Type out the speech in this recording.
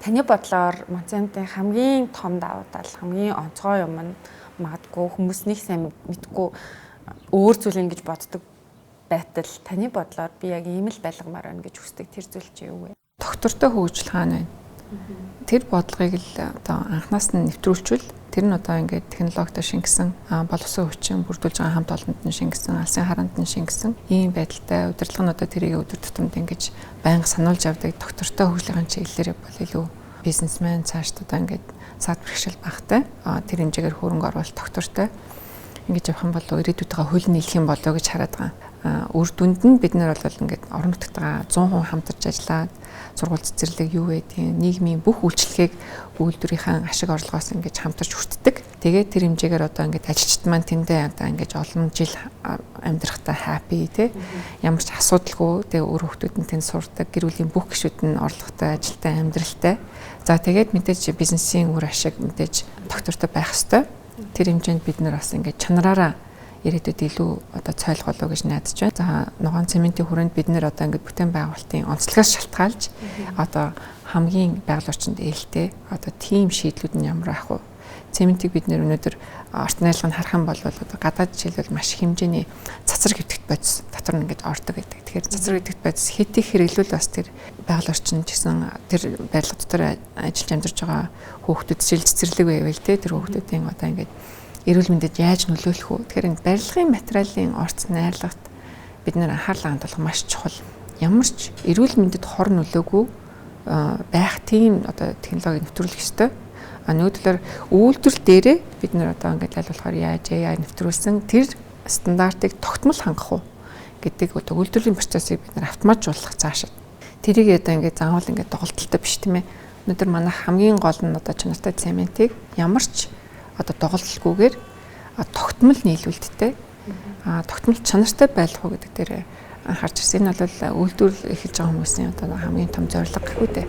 Таны бодлоор Монцентийн хамгийн том давуу тал, хамгийн онцгой юм нь магадгүй хүмүүс нэг сайн мэдгүй өөр зүйл ингэж боддог байтал таны бодлоор би яг ийм л байлгамаар байна гэж хүсдэг тэр зүйл чи юу вэ? Доктортой хөгжлөхан байна. Тэр бодлогыг л одоо анханаас нь нэвтрүүлчихвэл тэр нь одоо ингээд технологитой шингэсэн, боловсон хүчин бүрдүүлж байгаа хамт олонд нь шингэсэн, алсын хараанд нь шингэсэн ийм байдалтай удирдлагынудаа тэрийг өдөр тутамд ингэж байнга сануулж авдаг доктортой хөгжлийн чиглэлээр бол илүү бизнесмен цаашдаа одоо ингээд саад бэрхшээл багтай. Тэр хэмжээгээр хөрөнгө оруулалт доктортой ингэж явах юм бол ирээдүйдээ хөл нийлэх юм болоо гэж хараад байгаа. Үр дүнд нь бид нар бол ингээд орон нутгатаа 100% хамтарч ажиллаад сургууль цэцэрлэг юу байдгийг нийгмийн бүх үйлчлэгийг үйлдвэрийн ашиг орлогоос ингээд хамтарч хүртдэг. Тэгээд тэр хэмжээгээр одоо ингээд ажилчид маань тэндээ одоо ингээд олон жил амьдрахтаа happy тий. Ямар ч асуудалгүй тэгээ өөр хүмүүсд нь тэнд сурдаг, гэр бүлийн бүх гишүүд нь орлоготой, ажилтай, амьдралтай. За тэгээд мэдээж бизнесийн үр ашиг мэдээж доктортой байх ёстой. Тэр хэмжээнд бид нар бас ингээд чанараараа ирээдүйд илүү одоо цойлох болоо гэж найдаж байна. За ногоон цементийн хүрээнд бид нэр одоо ингээд бүтээн байгуулалтын онцлогоос шалтгаалж одоо хамгийн байгаль орчинд ээлтэй одоо тийм шийдлүүд нь ямар ах вэ? Цементийг бид нэр өнөөдөр орт найрлагыг харах юм бол одоо гадаад жишээлбэл маш хэмжээний цацар хэвтэгт бодис дотор нь ингээд ордог гэдэг. Тэгэхээр цацар хэвтэгт бодис хэд их хэрэглүүл бас тэр байгаль орчинд гэсэн тэр барилга дотор ажиллаж амьдарч байгаа хүүхдүүд жишээл цэцэрлэг байвал тэр хүүхдүүдийн одоо ингээд эрүүл мэндэд яаж нөлөөлөх вэ? Тэгэхээр энэ барилгын материалын орц найрлагт бид нэр анхаарлаа хандуулах маш чухал. Ямар ч эрүүл мэндэд хор нөлөөгүй байх тийм одоо технологиг нэвтрүүлэх ёстой. Нөгөөдлөөр үйлдвэрлэл дээрээ бид нэр одоо ингээд аль болохоор яаж нэвтрүүлсэн тэр стандартыг тогтмол хангах уу гэдэг одоо үйлдвэрлэлийн процессыг бид нэр автоматжуулах цаашаа. Тэрийг одоо ингээд заавал ингээд доголдолтой биш тийм ээ. Өнөөдөр манайх хамгийн гол нь одоо чанартай цементийг ямар ч одоо доголдолгүйгээр тогтмол нийлүүлэлттэй тогтмол чанартай байх уу гэдэг дээр анхаарч ирсэн. Энэ бол үйлдвэрлэл эхэлж байгаа хүмүүсийн одоо хамгийн том зорилго гэхүү дээ.